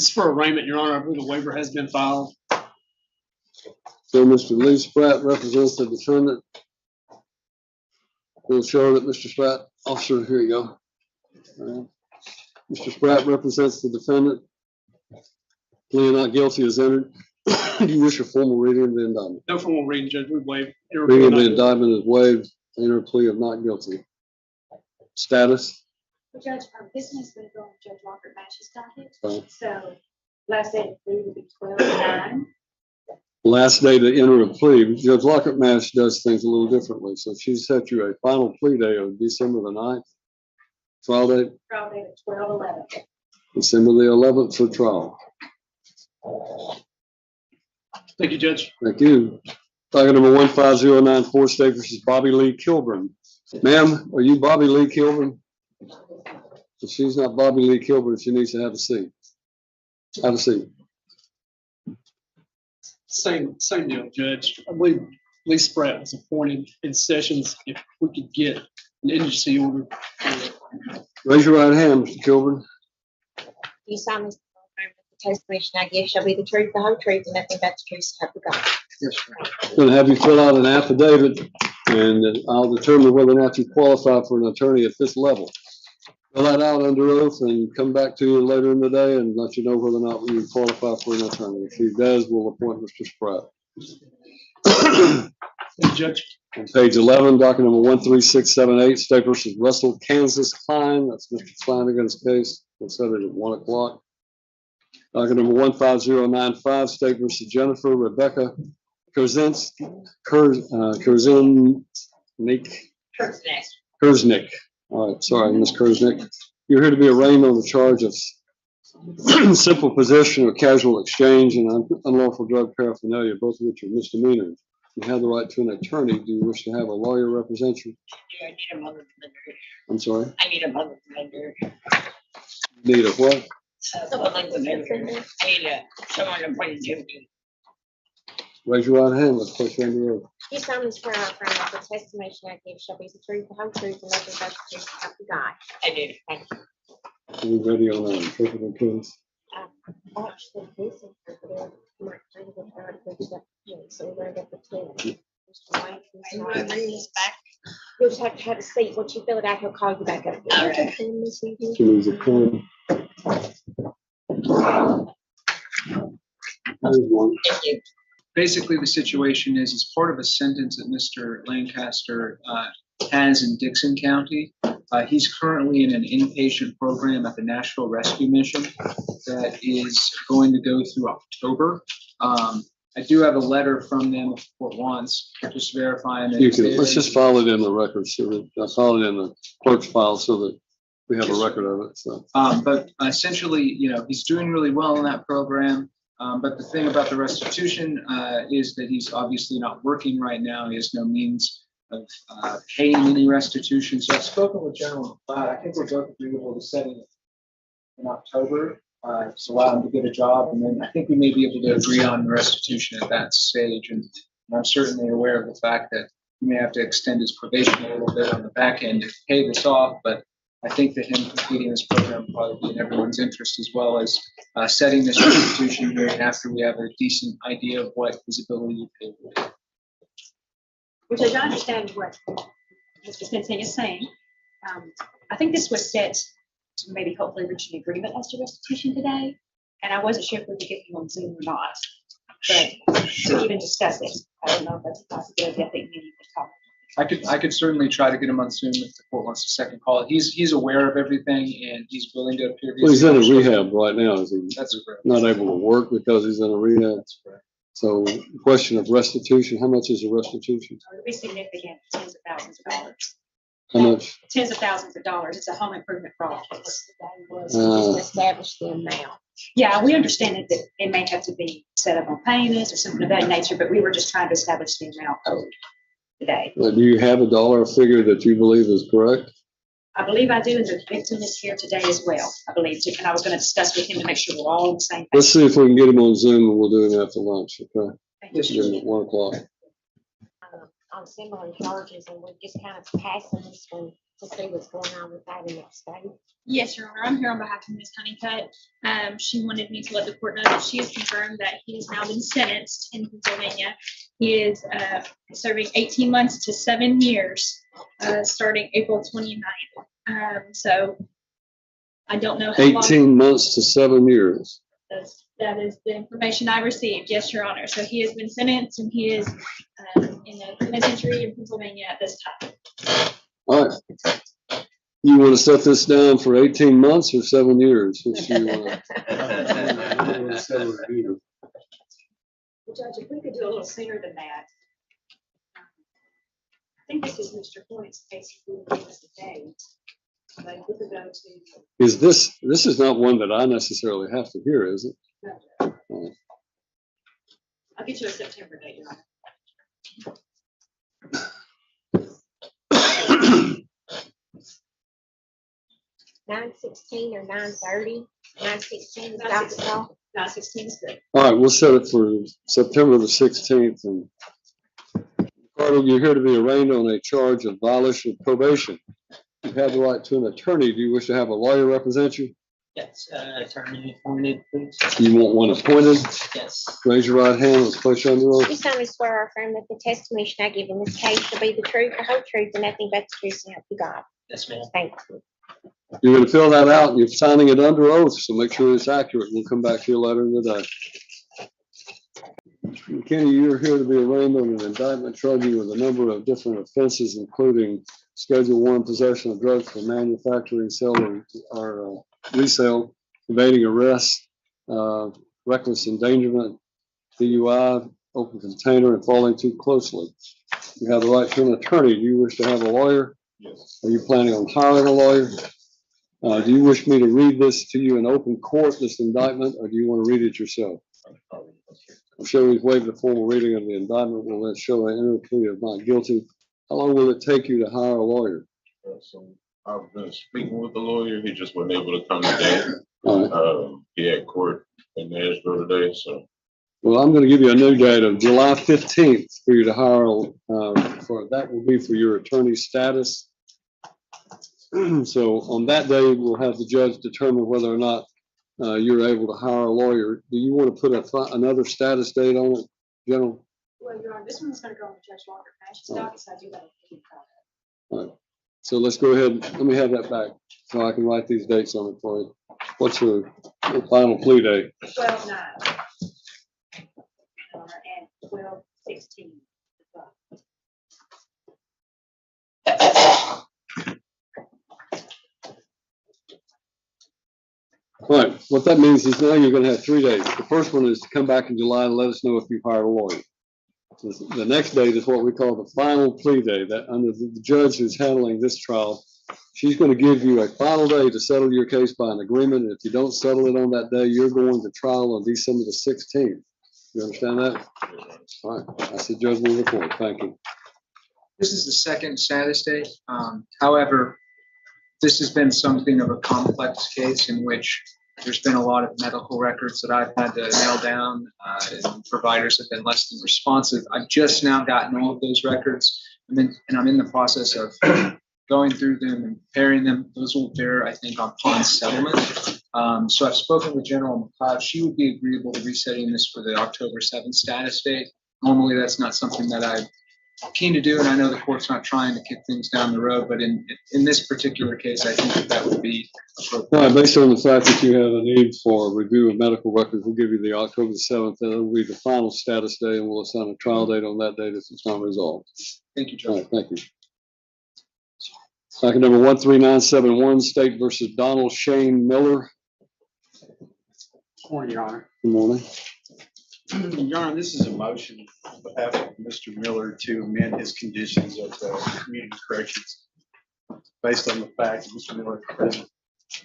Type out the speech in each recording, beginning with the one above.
This is for arraignment, Your Honor. I believe a waiver has been filed. So Mr. Lee Spratt represents the defendant. We'll show that Mr. Spratt, officer, here you go. Mr. Spratt represents the defendant. Plea not guilty is entered. Do you wish a formal reading of the indictment? No formal reading, Judge. We waive. Reading of the indictment is waived. Enter a plea of not guilty. Status? Well, Judge, this has been going to Judge Lockhart Mash's docket. Right. So last day of plea will be 12/9. Last day to enter a plea. Judge Lockhart Mash does things a little differently. So she set you a final plea day of December the 9th. Trial date? Trial date of 12/11. December the 11th for trial. Thank you, Judge. Thank you. Docket number 15094, State versus Bobby Lee Kilburn. Ma'am, are you Bobby Lee Kilburn? If she's not Bobby Lee Kilburn, she needs to have a seat. Have a seat. Same deal, Judge. I believe Lee Spratt was appointed in sessions. If we could get an indigency order. Raise your right hand, Mr. Kilburn. You solemnly swear that the testimony I give shall be the truth, the whole truth, and nothing but the truth, so help you God. Yes, sir. I'm going to have you fill out an affidavit, and I'll determine whether or not you qualify for an attorney at this level. Fill that out under oath and come back to you later in the day and let you know whether or not you qualify for an attorney. If he does, we'll appoint Mr. Spratt. Thank you, Judge. On page 11, docket number 13678, State versus Russell, Kansas, Klein. That's Mr. Flanagan's case. We'll set it at 1 o'clock. Docket number 15095, State versus Jennifer Rebecca Kurznik. All right, sorry, Ms. Kurznik. You're here to be arraigned on the charge of simple possession or casual exchange and unlawful drug paraphernalia, both of which are misdemeanors. You have the right to an attorney. Do you wish to have a lawyer represent you? I need a mother defender. I'm sorry? I need a mother defender. Need a what? Mother defender. I need someone to point to me. Raise your right hand. Let's place you under oath. You solemnly swear or affirm that the testimony I give shall be the truth, the whole truth, and nothing but the truth, so help you God. I do. Thank you. Are you ready on that interpretive case? Actually, this interpreter might kind of get hard to get up here, so we're going to get the two. Mr. White, I'm gonna bring this back. you'll just have to have a seat. Once you fill it out, he'll call you back up. All right. She needs a pen. There's one. Thank you. Basically, the situation is, as part of a sentence that Mr. Lancaster has in Dixon County, he's currently in an inpatient program at the Nashville Rescue Mission that is going to go through October. I do have a letter from them if the court wants, just verifying that. You can, let's just file it in the record, so that, file it in the clerk's file so that we have a record of it, so. But essentially, you know, he's doing really well in that program. But the thing about the restitution is that he's obviously not working right now. He has no means of paying any restitution. So I've spoken with General McLeod. I think we're both agreeable to setting it in October. Just allow him to get a job. And then I think we may be able to agree on restitution at that stage. And I'm certainly aware of the fact that he may have to extend his probation a little bit on the back end to pay this off. But I think that him completing this program will probably be in everyone's interest, as well as setting this restitution hearing after we have a decent idea of what his ability to pay will be. Which I understand what Mr. Spencer is saying. I think this was set to maybe hopefully reach an agreement as to restitution today. And I wasn't sure if we could get him on Zoom or not, but to even discuss it, I don't know if that's a possibility. I think maybe you could talk. I could certainly try to get him on Zoom if the court wants a second call. He's aware of everything and he's willing to appear. Well, he's in a rehab right now. Is he? That's correct. Not able to work because he's in a rehab. That's correct. So, question of restitution. How much is the restitution? It would be significant, tens of thousands of dollars. How much? Tens of thousands of dollars. It's a home improvement fraud case. Just establish the amount. Yeah, we understand that it may have to be set up on payments or something of that nature, but we were just trying to establish the amount owed today. Do you have a dollar figure that you believe is correct? I believe I do, and the victim is here today as well, I believe, and I was going to discuss with him to make sure we're all on the same page. Let's see if we can get him on Zoom and we'll do it after lunch, okay? Thank you. Get him at 1 o'clock. On similar charges, and we're just kind of passing this one to see what's going on with that in that state. Yes, Your Honor. I'm here on behalf of Ms. Honeycutt. She wanted me to let the court know that she has confirmed that he has now been sentenced in Pennsylvania. He is serving 18 months to 7 years, starting April 29th. So I don't know how long. 18 months to 7 years. That is the information I received. Yes, Your Honor. So he has been sentenced and he is in a penitentiary in Pennsylvania at this time. All right. You want to set this down for 18 months or 7 years? Which you, Judge, if we could do a little sooner than that. I think this is Mr. Hornet's case. If we would give us a date. But if we could go to. Is this is not one that I necessarily have to hear, is it? No. I'll get you a September date, Your Honor. 9/16 or 9/30? 9/16 is Dr. Call. 9/16 is good. All right, we'll set it for September the 16th. And Ricardo, you're here to be arraigned on a charge of violation of probation. You have the right to an attorney. Do you wish to have a lawyer represent you? Yes, attorney appointed, please. You want one appointed? Yes. Raise your right hand. Let's place you under oath. You solemnly swear or affirm that the testimony I give in this case shall be the truth, the whole truth, and nothing but the truth, so help you God. Yes, ma'am. Thank you. You're going to fill that out and you're signing it under oath, so make sure it's accurate. We'll come back to you later in the day. Kenny, you're here to be arraigned on an indictment charging with a number of different offenses, including Schedule 1 possession of drugs for manufacturing, sale, or resale, evading arrest, reckless endangerment, DUI, open container, and falling too closely. You have the right to an attorney. Do you wish to have a lawyer? Yes. Are you planning on hiring a lawyer? Do you wish me to read this to you in open court, this indictment, or do you want to read it yourself? I'm sure we've waived the formal reading of the indictment. We'll let show an inner plea of not guilty. How long will it take you to hire a lawyer? So I've been speaking with the lawyer. He just wasn't able to come today. All right. He had court in Nashville today, so. Well, I'm going to give you a new date of July 15th for you to hire. That will be for your attorney status. So on that day, we'll have the judge determine whether or not you're able to hire a lawyer. Do you want to put another status date on it, General? Well, Your Honor, this one's going to go on Judge Lockhart Mash's docket, so I do that. All right. So let's go ahead. Let me have that back so I can write these dates on it for you. What's your final plea date? 12/9. And 12/16. All right. What that means is now you're going to have 3 days. The first one is to come back in July and let us know if you've hired a lawyer. The next date is what we call the final plea day. That under the judge who's handling this trial, she's going to give you a final day to settle your case by an agreement. And if you don't settle it on that day, you're going to trial on December the 16th. You understand that? All right. That's the judge moving forward. Thank you. This is the second status date. However, this has been something of a complex case in which there's been a lot of medical records that I've had to nail down, and providers have been less than responsive. I've just now gotten all of those records, and I'm in the process of going through them and preparing them. Those will bear, I think, upon settlement. So I've spoken with General McLeod. She would be agreeable to resetting this for the October 7th status date. Normally, that's not something that I'm keen to do, and I know the court's not trying to kick things down the road, but in this particular case, I think that would be appropriate. All right. Based on the fact that you have a need for a review of medical records, we'll give you the October 7th. That will be the final status day, and we'll assign a trial date on that date if it's not resolved. Thank you, All Judge. right. Thank you. Docket number 13971, State versus Donald Shane Miller. Morning, Your Honor. Good morning. Your Honor, this is a motion on behalf of Mr. Miller to amend his conditions of community corrections based on the fact that Mr. Miller present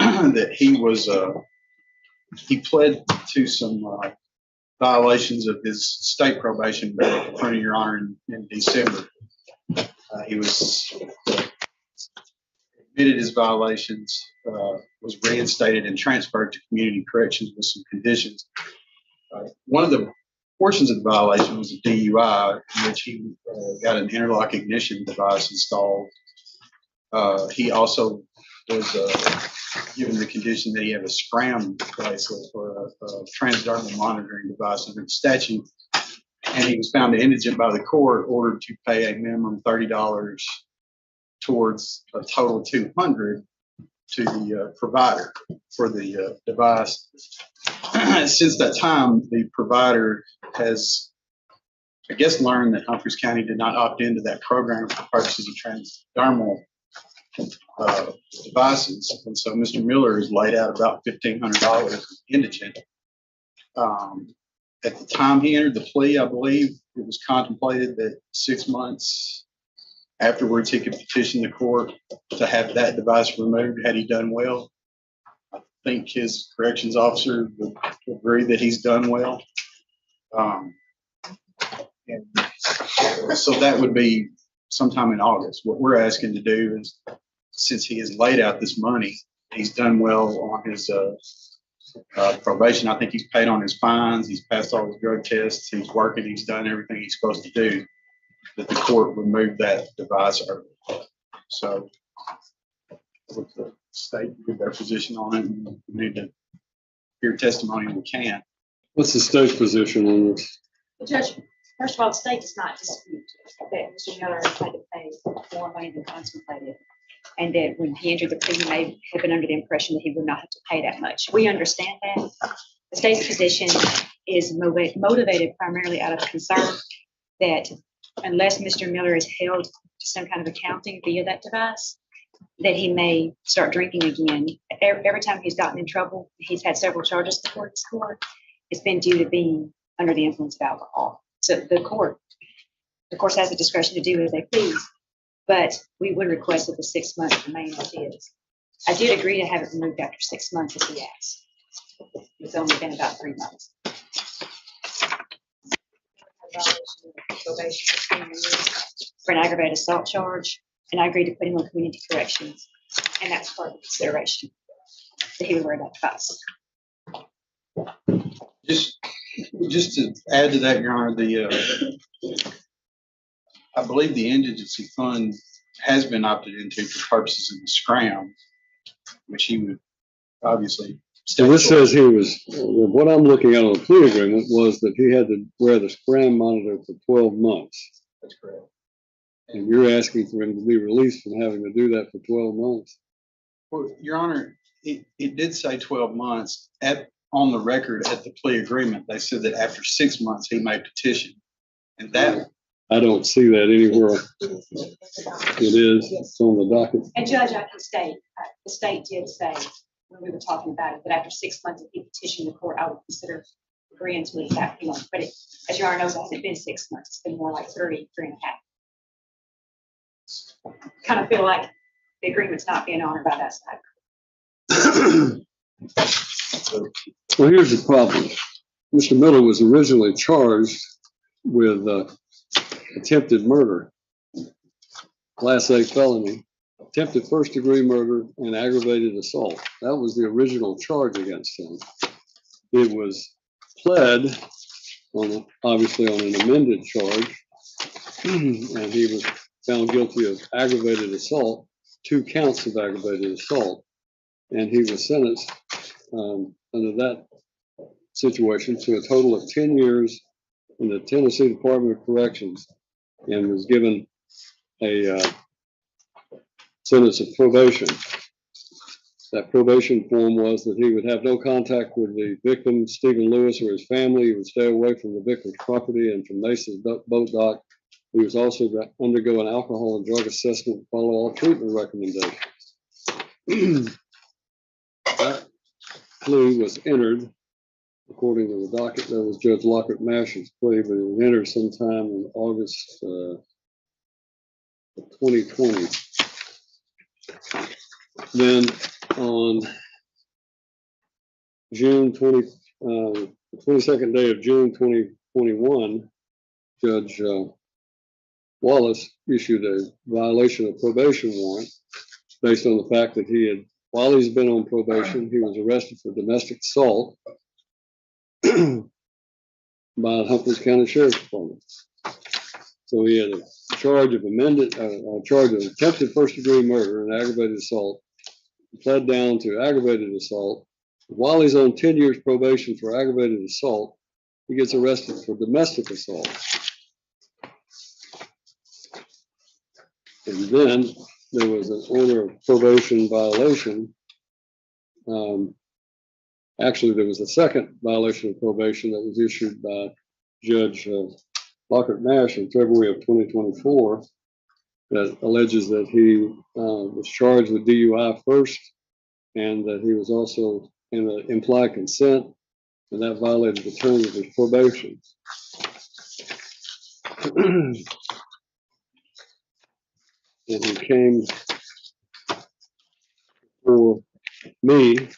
that he pled to some violations of his state probation in front of Your Honor in December. He was admitted his violations, was reinstated and transferred to community corrections with some conditions. One of the portions of the violation was a DUI in which he got an interlock ignition device installed He also was given the condition that he have a SCRAM bracelet for a transdermal monitoring device under the statute. And he was found indigent by the court, ordered to pay a minimum $30 towards a total $200 to the provider for the device. Since that time, the provider has, I guess, learned that Humphreys County did not opt into that program for purposes of transdermal devices. And so Mr. Miller has laid out about $1,500 indigent. At the time he entered the plea, I believe it was contemplated that 6 months afterwards he could petition the court to have that device removed had he done well. I think his corrections officer would agree that he's done well. And so that would be sometime in August. What we're asking to do is, since he has laid out this money, he's done well on his probation. I think he's paid on his fines. He's passed all his drug tests. He's working. He's done everything he's supposed to do. That the court remove that device early. So, with the state, give their position on it, and we need to hear testimony we can. What's the state's position on this? Judge, first of all, the state does not dispute that Mr. Miller had to pay more money than contemplated, and that when he entered the plea, he may have been under the impression that he would not have to pay that much. We understand that. The state's position is motivated primarily out of concern that unless Mr. Miller is held to some kind of accounting via that device, that he may start drinking again. Every time he's gotten in trouble, he's had several charges before this court. It's been due to being under the influence of alcohol. So the court, of course, has the discretion to do as they please, but we would request that the 6 months remain as is. I did agree to have it removed after 6 months as he asked. It's only been about 3 months. For an aggravated assault charge, and I agreed to put him on community corrections, and that's part of the consideration that he would wear that device. Just to add to that, Your Honor, I believe the indigency fund has been opted into for purposes of the SCRAM, which he would obviously. So this says he was, what I'm looking at on the plea agreement was that he had to wear the SCRAM monitor for 12 months. That's correct. And you're asking for him to be released from having to do that for 12 months. Well, Your Honor, it did say 12 months. On the record at the plea agreement, they said that after 6 months he may petition. And that. I don't see that anywhere. It is, it's on the docket. And Judge, I can state, the state did say, when we were talking about it, that after 6 months if he petitioned the court, I would consider agreeing to it that long. But as Your Honor knows, it hasn't been 6 months. It's been more like 3.5. Kind of feel like the agreement's not being honored by that side. Well, here's the problem. Mr. Miller was originally charged with attempted murder, Class A felony, attempted first-degree murder, and aggravated assault. That was the original charge against him. It was pled on, obviously, on an amended charge, and he was found guilty of aggravated assault, 2 counts of aggravated assault, and he was sentenced under that situation to a total of 10 years in the Tennessee Department of Corrections, and was given a sentence of probation. That probation form was that he would have no contact with the victim, Stephen Lewis, or his family. He would stay away from the victim's property and from Mace's boat dock. He was also to undergo an alcohol and drug assessment and follow all treatment recommendations. That plea was entered, according to the docket. That was Judge Lockhart Mash's plea, but it was entered sometime in August 2020. Then on June 22nd day of June 2021, Judge Wallace issued a violation of probation warrant based on the fact that he had, while he's been on probation, he was arrested for domestic assault by the Humphreys County Sheriff's Department. So he had a charge of charge of attempted first-degree murder and aggravated assault, pled down to aggravated assault. While he's on 10 years probation for aggravated assault, he gets arrested for domestic assault. And then there was an order of probation violation. Actually, there was a second violation of probation that was issued by Judge Lockhart Mash in February of 2024 that alleges that he was charged with DUI first and that he was also in an implied consent, and that violated the terms of his probation. And he came for me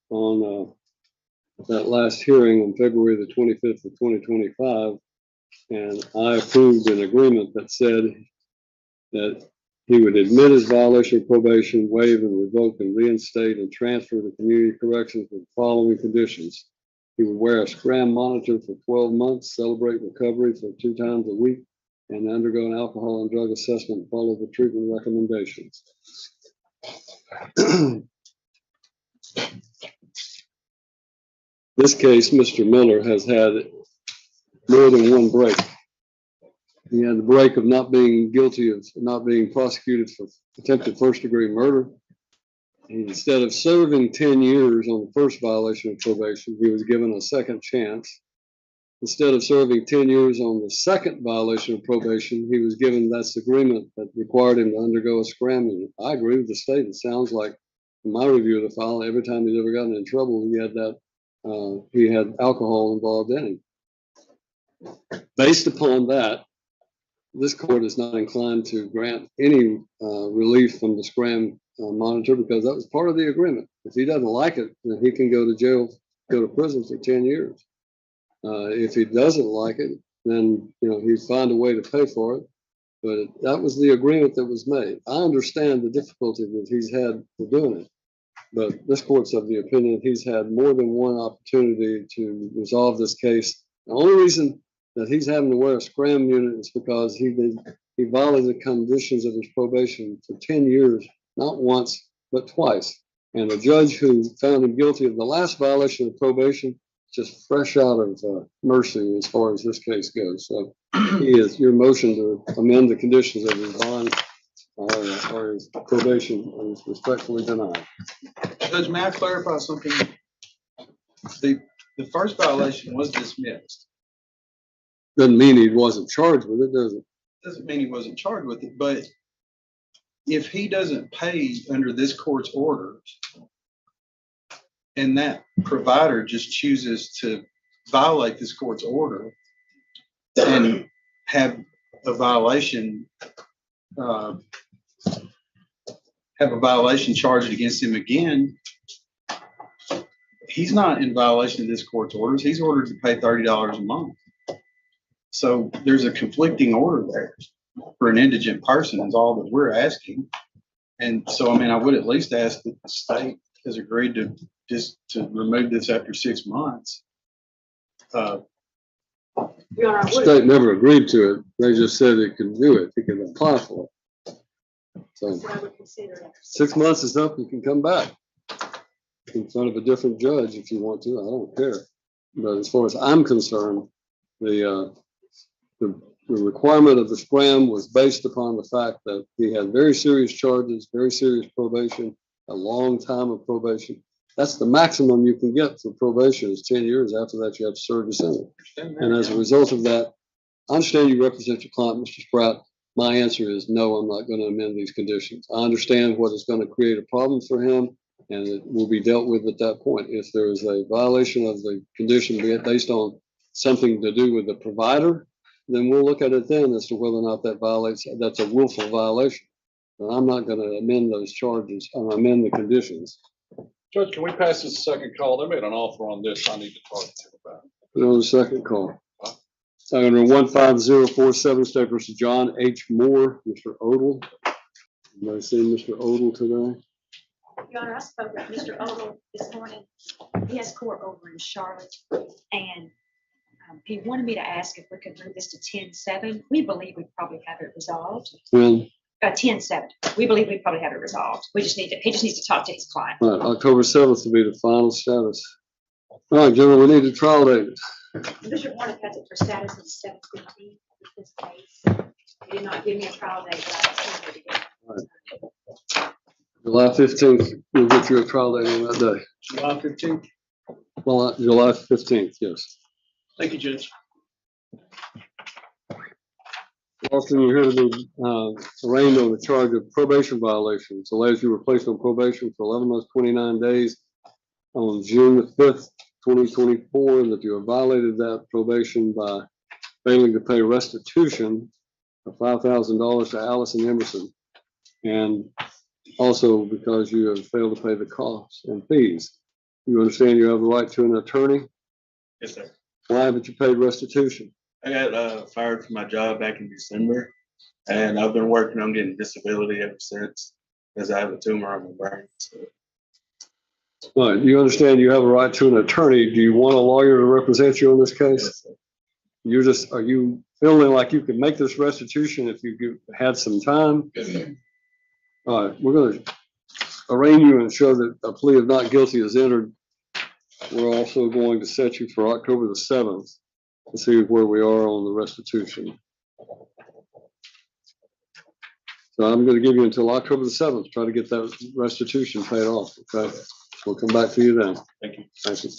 on that last hearing on February the 25th of 2025, and I approved an agreement that said that he would admit his violation of probation, waive and revoke and reinstate and transfer to community corrections with the following conditions. He would wear a SCRAM monitor for 12 months, celebrate recovery for 2 times a week, and undergo an alcohol and drug assessment and follow the treatment recommendations. This case, Mr. Miller has had more than one break. He had the break of not being guilty of not being prosecuted for attempted first-degree murder. And instead of serving 10 years on the first violation of probation, he was given a second chance. Instead of serving 10 years on the second violation of probation, he was given this agreement that required him to undergo a SCRAM unit. I agree with the state. It sounds like, in my review of the file, every time he's ever gotten in trouble, he had alcohol involved in him. Based upon that, this court is not inclined to grant any relief from the SCRAM monitor because that was part of the agreement. If he doesn't like it, then he can go to jail, go to prison for 10 years. If he doesn't like it, then he'd find a way to pay for it. But that was the agreement that was made. I understand the difficulty that he's had for doing it, but this court's of the opinion he's had more than one opportunity to resolve this case. The only reason that he's having to wear a SCRAM unit is because he violated the conditions of his probation for 10 years, not once, but twice. And the judge who found him guilty of the last violation of probation, just fresh out of mercy as far as this case goes. So your motion to amend the conditions of his bond or his probation is respectfully denied. Judge, may I clarify something? The first violation was dismissed. Doesn't mean he wasn't charged with it, does it? Doesn't mean he wasn't charged with it, but if he doesn't pay under this court's orders and that provider just chooses to violate this court's order and have a violation charged against him again, he's not in violation of this court's orders. He's ordered to pay $30 a month. So there's a conflicting order there for an indigent person is all that we're asking. And so, I mean, I would at least ask that the state has agreed to remove this after 6 months. The state never agreed to it. They just said it could do it. It could apply for it. So 6 months is up. You can come back in front of a different judge if you want to. I don't care. But as far as I'm concerned, the requirement of the SCRAM was based upon the fact that he had very serious charges, very serious probation, a long time of probation. That's the maximum you can get for probation is 10 years. After that, you have to serve your sentence. And as a result of that, I understand you represent your client, Mr. Spratt. My answer is no, I'm not going to amend these conditions. I understand what is going to create a problem for him, and it will be dealt with at that point. If there is a violation of the condition based on something to do with the provider, then we'll look at it then as to whether or not that's a willful violation. And I'm not going to amend those charges or amend the conditions. Judge, can we pass this second call? They made an offer on this. I need to talk to you about it. Put on the second call. Under 15047, State versus John H. Moore, Mr. Odle. Anybody seen Mr. Odle today? Your Honor, I spoke with Mr. Odle this morning. He has court over in Charlotte, and He wanted me to ask if we could move this to 10/7. We believe we probably have it resolved. When, 10/7. We believe we probably have it resolved. He just needs to talk to his client. October 7th will be the final status. All right, gentlemen, we need a trial date. Bishop Warren has it for status of 7/15 with this case. He did not give me a trial date, but I assumed it again. July 15th, we'll get you a trial date on that day. July 15th. Well, July 15th, yes. Thank you, Judge. Austin, you're here to be arraigned on the charge of probation violations. Alleged you were placed on probation for 11 months, 29 days on June the 5th, 2024, and that you have violated that probation by failing to pay restitution of $5,000 to Allison Emerson. And also because you have failed to pay the costs and fees. You understand you have the right to an attorney? Yes, sir. Why haven't you paid restitution? I got fired from my job back in December, and I've been working on getting disability ever since, because I have a tumor on my brain. So. All right, you understand you have a right to an attorney. Do you want a lawyer to represent you on this case? Yes, sir. Are you feeling like you can make this restitution if you had some time? Yes, sir. All right, we're going to arraign you and show that a plea of not guilty is entered. We're also going to set you for October the 7th to see where we are on the restitution. So I'm going to give you until October the 7th to try to get that restitution paid off. Okay, we'll come back to you then. Thank you. Thank you.